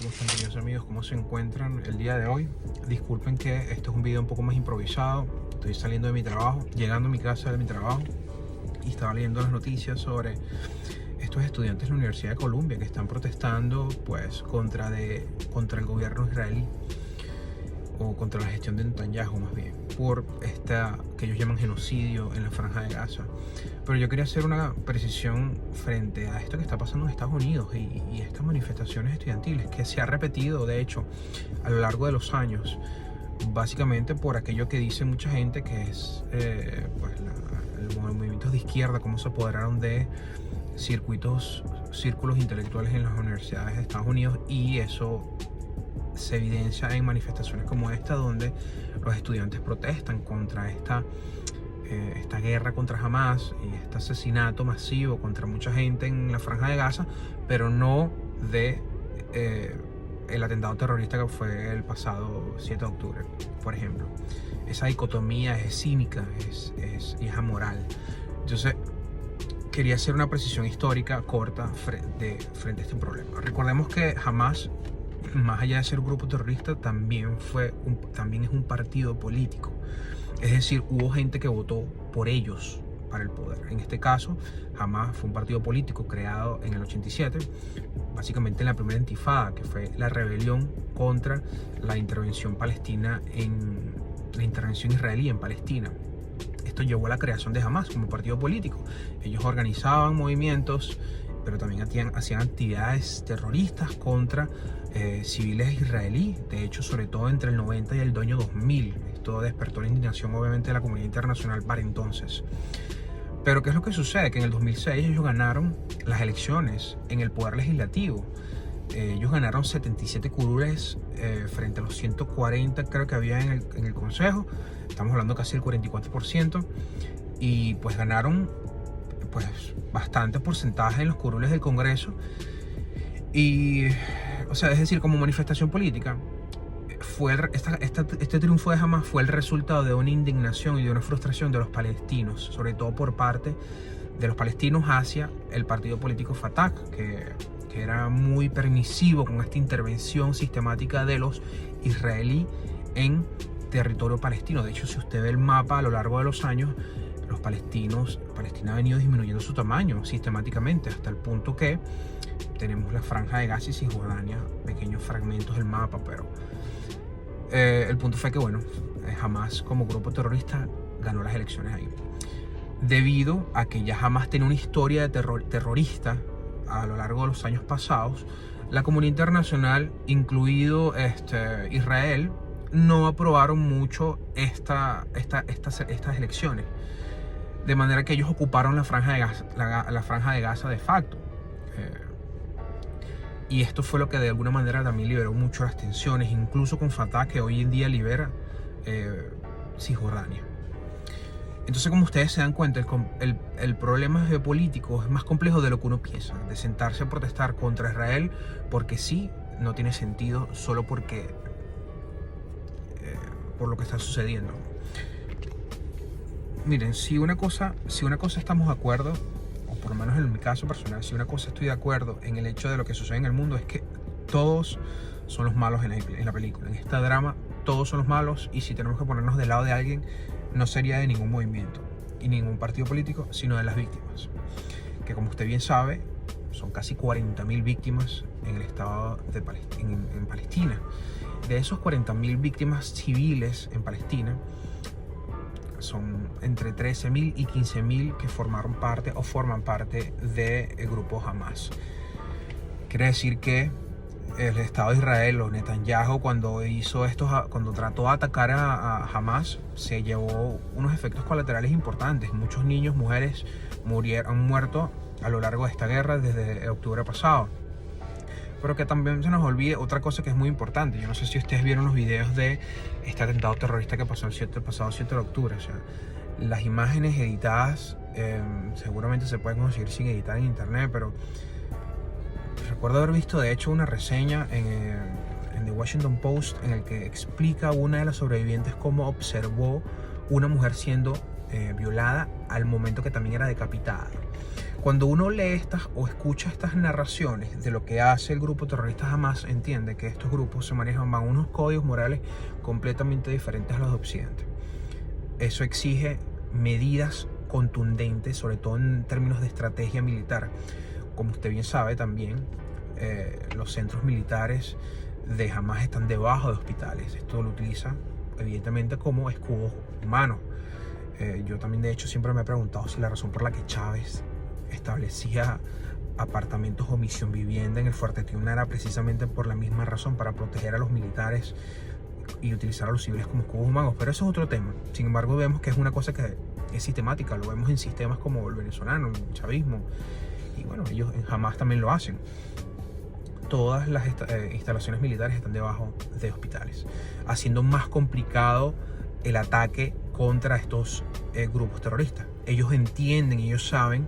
¿Cómo están, queridos amigos? ¿Cómo se encuentran el día de hoy? Disculpen que este es un video un poco más improvisado. Estoy saliendo de mi trabajo, llegando a mi casa de mi trabajo y estaba leyendo las noticias sobre estos estudiantes de la Universidad de Columbia que están protestando pues contra el gobierno israelí, o contra la gestión de Netanyahu más bien, por que ellos llaman genocidio en la Franja de Gaza. Pero yo quería hacer una precisión frente a esto que está pasando en Estados Unidos y estas manifestaciones estudiantiles que se ha repetido de hecho a lo largo de los años, básicamente por aquello que dice mucha gente que es los movimientos de izquierda, cómo se apoderaron de círculos intelectuales en las universidades de Estados Unidos, y eso se evidencia en manifestaciones como esta, donde los estudiantes protestan contra esta guerra contra Hamas y este asesinato masivo contra mucha gente en la Franja de Gaza, pero no de el atentado terrorista que fue el pasado 7 de octubre, por ejemplo. Esa dicotomía es cínica y es amoral. Entonces, quería hacer una precisión histórica corta frente a este problema. Recordemos que Hamas, más allá de ser un grupo terrorista, también es un partido político. Es decir, hubo gente que votó por ellos para el poder. En este caso, Hamas fue un partido político creado en el 87, básicamente en la primera intifada, que fue la rebelión contra la intervención israelí en Palestina. Esto llevó a la creación de Hamas como partido político. Ellos organizaban movimientos, pero también hacían actividades terroristas contra civiles israelíes. De hecho, sobre todo entre el 90 y el año 2000. Esto despertó la indignación, obviamente, de la comunidad internacional para entonces. Pero ¿qué es lo que sucede? Que en el 2006 ellos ganaron las elecciones en el poder legislativo. Ellos ganaron 77 curules frente a los 140 creo que había en el consejo. Estamos hablando casi del 44%. Y pues ganaron pues bastante porcentaje en los curules del Congreso. Y, o sea, es decir, como manifestación política, este triunfo de Hamas fue el resultado de una indignación y de una frustración de los palestinos, sobre todo por parte de los palestinos hacia el partido político Fatah, que era muy permisivo con esta intervención sistemática de los israelíes en territorio palestino. De hecho, si usted ve el mapa a lo largo de los años, Palestina ha venido disminuyendo su tamaño sistemáticamente, hasta el punto que tenemos la Franja de Gaza y Cisjordania, pequeños fragmentos del mapa, pero el punto fue que, bueno, Hamas como grupo terrorista ganó las elecciones ahí. Debido a que ya Hamas tenía una historia de terrorista a lo largo de los años pasados, la comunidad internacional, incluido Israel, no aprobaron mucho estas elecciones. De manera que ellos ocuparon la Franja de Gaza de facto. Y esto fue lo que de alguna manera también liberó mucho las tensiones, incluso con Fatah, que hoy en día libera Cisjordania. Entonces, como ustedes se dan cuenta, el problema geopolítico es más complejo de lo que uno piensa. De sentarse a protestar contra Israel porque sí, no tiene sentido solo por lo que está sucediendo. Miren, si una cosa estamos de acuerdo, o por lo menos en mi caso personal, si una cosa estoy de acuerdo en el hecho de lo que sucede en el mundo, es que todos son los malos en la película. En esta drama todos son los malos, y si tenemos que ponernos del lado de alguien, no sería de ningún movimiento y ningún partido político, sino de las víctimas, que, como usted bien sabe, son casi 40.000 víctimas en el estado de en Palestina. De esos 40.000 víctimas civiles en Palestina, son entre 13.000 y 15.000 que forman parte del grupo Hamas. Quiere decir que el Estado de Israel, o Netanyahu, cuando trató de atacar a Hamas, se llevó unos efectos colaterales importantes. Muchos niños, mujeres han muerto a lo largo de esta guerra desde octubre pasado. Pero que también se nos olvide otra cosa que es muy importante. Yo no sé si ustedes vieron los videos de este atentado terrorista que pasó el pasado 7 de octubre. O sea, las imágenes editadas seguramente se pueden conseguir sin editar en internet, pero recuerdo haber visto de hecho una reseña en The Washington Post en el que explica una de las sobrevivientes cómo observó una mujer siendo violada al momento que también era decapitada. Cuando uno lee estas o escucha estas narraciones de lo que hace el grupo terrorista Hamas, entiende que estos grupos se manejan bajo unos códigos morales completamente diferentes a los de Occidente. Eso exige medidas contundentes, sobre todo en términos de estrategia militar. Como usted bien sabe también, los centros militares de Hamas están debajo de hospitales. Esto lo utiliza evidentemente como escudos humanos. Yo también de hecho siempre me he preguntado si la razón por la que Chávez establecía apartamentos o misión vivienda en el Fuerte Tiuna era precisamente por la misma razón, para proteger a los militares y utilizar a los civiles como escudos humanos. Pero eso es otro tema. Sin embargo, vemos que es una cosa que es sistemática. Lo vemos en sistemas como el venezolano, el chavismo, y bueno, ellos en Hamas también lo hacen. Todas las instalaciones militares están debajo de hospitales, haciendo más complicado el ataque contra estos grupos terroristas. Ellos entienden, ellos saben,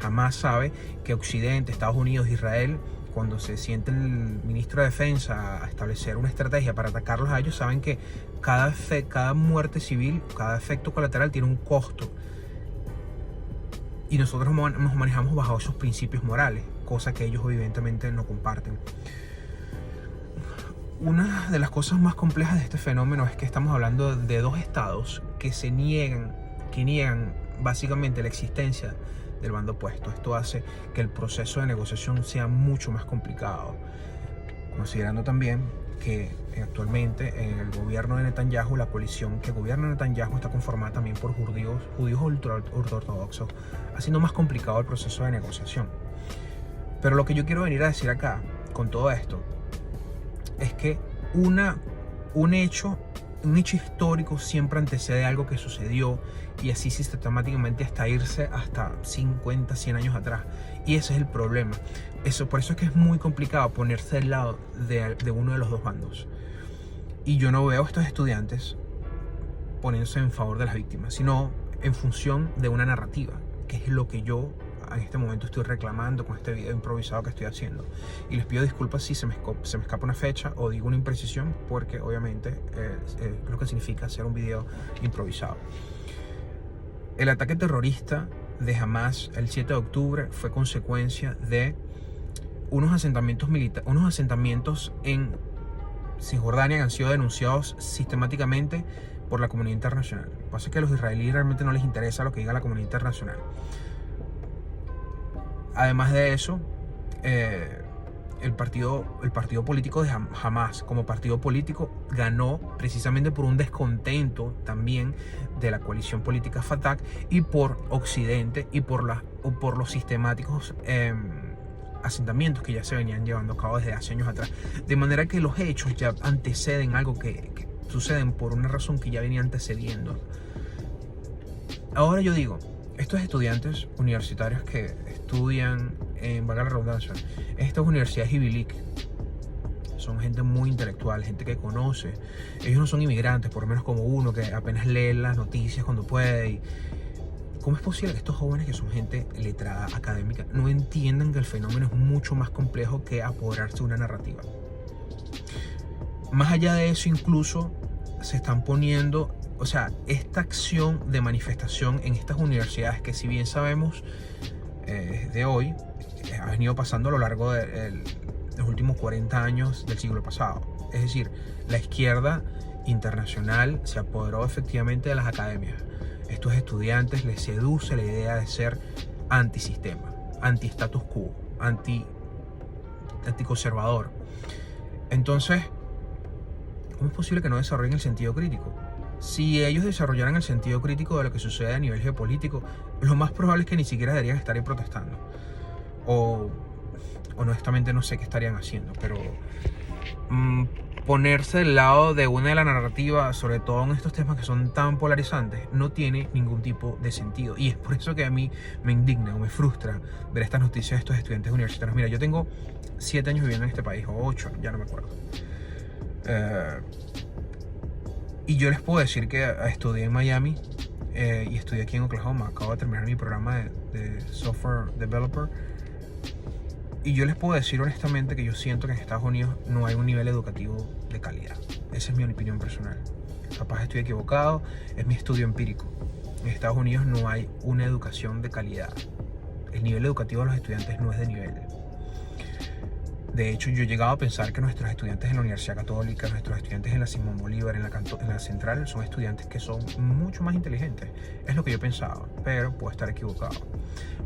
Hamas sabe que Occidente, Estados Unidos, Israel, cuando se siente el ministro de Defensa a establecer una estrategia para atacarlos a ellos, saben que cada muerte civil, cada efecto colateral tiene un costo. Y nosotros nos manejamos bajo esos principios morales, cosa que ellos evidentemente no comparten. Una de las cosas más complejas de este fenómeno es que estamos hablando de dos estados que niegan básicamente la existencia del bando opuesto. Esto hace que el proceso de negociación sea mucho más complicado, considerando también que actualmente en el gobierno de Netanyahu, la coalición que gobierna Netanyahu está conformada también por judíos ultraortodoxos, haciendo más complicado el proceso de negociación. Pero lo que yo quiero venir a decir acá con todo esto es que un hecho histórico siempre antecede a algo que sucedió, y así sistemáticamente hasta irse hasta 50, 100 años atrás. Y ese es el problema. Por eso es que es muy complicado ponerse del lado de uno de los dos bandos. Y yo no veo a estos estudiantes poniéndose en favor de las víctimas, sino en función de una narrativa, que es lo que yo en este momento estoy reclamando con este video improvisado que estoy haciendo. Y les pido disculpas si se me escapa una fecha o digo una imprecisión, porque obviamente es lo que significa hacer un video improvisado. El ataque terrorista de Hamas el 7 de octubre fue consecuencia de unos asentamientos en Cisjordania que han sido denunciados sistemáticamente por la comunidad internacional. Lo que pasa es que a los israelíes realmente no les interesa lo que diga la comunidad internacional. Además de eso, el partido político de Hamas como partido político ganó precisamente por un descontento también de la coalición política Fatah y por Occidente y por los sistemáticos asentamientos que ya se venían llevando a cabo desde hace años atrás. De manera que los hechos ya anteceden algo que suceden por una razón que ya venía antecediendo. Ahora yo digo, estos estudiantes universitarios que estudian, valga la redundancia, estas universidades Ivy League, son gente muy intelectual, gente que conoce. Ellos no son inmigrantes, por lo menos como uno que apenas lee las noticias cuando puede. ¿Cómo es posible que estos jóvenes, que son gente letrada, académica, no entiendan que el fenómeno es mucho más complejo que apoderarse de una narrativa? Más allá de eso, incluso se están poniendo, o sea, esta acción de manifestación en estas universidades, que si bien sabemos de hoy, ha venido pasando a lo largo de los últimos 40 años del siglo pasado. Es decir, la izquierda internacional se apoderó efectivamente de las academias. Estos estudiantes les seduce la idea de ser antisistema, anti-status quo, anticonservador. Entonces, ¿cómo es posible que no desarrollen el sentido crítico? Si ellos desarrollaran el sentido crítico de lo que sucede a nivel geopolítico, lo más probable es que ni siquiera deberían estar ahí protestando. O honestamente no sé qué estarían haciendo, pero ponerse del lado de una de la narrativa, sobre todo en estos temas que son tan polarizantes, no tiene ningún tipo de sentido. Y es por eso que a mí me indigna o me frustra ver estas noticias de estos estudiantes universitarios. Mira, yo tengo 7 años viviendo en este país, o 8, ya no me acuerdo. Y yo les puedo decir que estudié en Miami y estudié aquí en Oklahoma. Acabo de terminar mi programa de software developer. Y yo les puedo decir honestamente que yo siento que en Estados Unidos no hay un nivel educativo de calidad. Esa es mi opinión personal. Capaz estoy equivocado, es mi estudio empírico. En Estados Unidos no hay una educación de calidad. El nivel educativo de los estudiantes no es de nivel. De hecho, yo he llegado a pensar que nuestros estudiantes en la Universidad Católica, nuestros estudiantes en la Simón Bolívar, en la Central, son estudiantes que son mucho más inteligentes. Es lo que yo pensaba, pero puedo estar equivocado.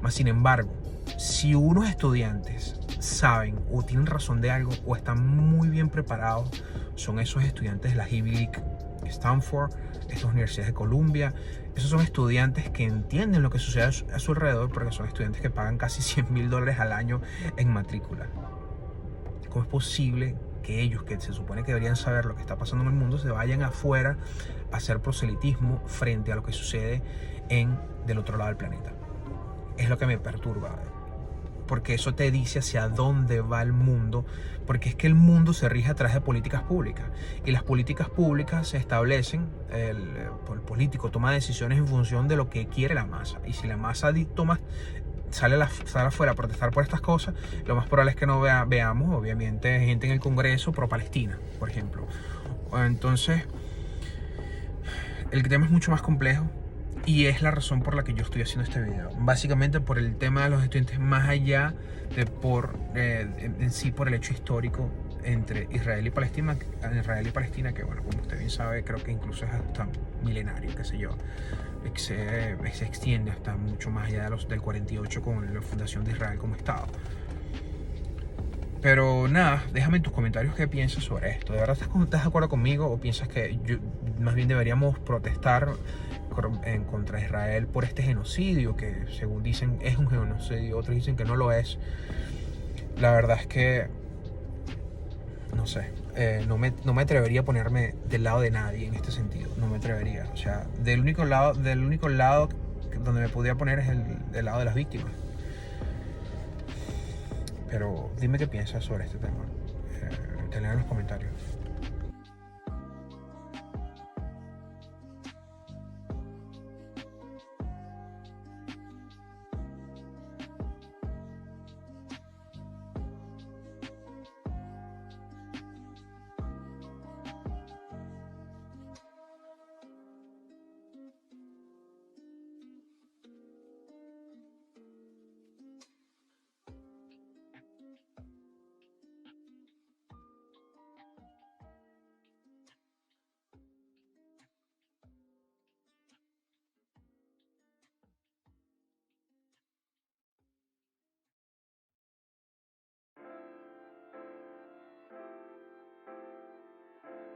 Mas, sin embargo, si unos estudiantes saben o tienen razón de algo o están muy bien preparados, son esos estudiantes de la Ivy League, Stanford, estas universidades de Columbia. Esos son estudiantes que entienden lo que sucede a su alrededor, porque son estudiantes que pagan casi $100,000 al año en matrícula. ¿Cómo es posible que ellos, que se supone que deberían saber lo que está pasando en el mundo, se vayan afuera a hacer proselitismo frente a lo que sucede del otro lado del planeta? Es lo que me perturba, porque eso te dice hacia dónde va el mundo, porque es que el mundo se rige a través de políticas públicas, y las políticas públicas se establecen, el político toma decisiones en función de lo que quiere la masa, y si la masa sale afuera a protestar por estas cosas, lo más probable es que no veamos, obviamente, gente en el Congreso pro Palestina, por ejemplo. Entonces, el tema es mucho más complejo y es la razón por la que yo estoy haciendo este video. Básicamente por el tema de los estudiantes, más allá de en sí por el hecho histórico entre Israel y Palestina, que bueno, como usted bien sabe, creo que incluso es hasta milenario, qué sé yo. Se extiende hasta mucho más allá del 48 con la fundación de Israel como Estado. Pero nada, déjame en tus comentarios qué piensas sobre esto. ¿De verdad estás de acuerdo conmigo o piensas que más bien deberíamos protestar en contra de Israel por este genocidio, que según dicen es un genocidio, otros dicen que no lo es? La verdad es que no sé, no me atrevería a ponerme del lado de nadie en este sentido. No me atrevería. O sea, del único lado donde me podría poner es del lado de las víctimas. Pero dime qué piensas sobre este tema. Te leo en los comentarios.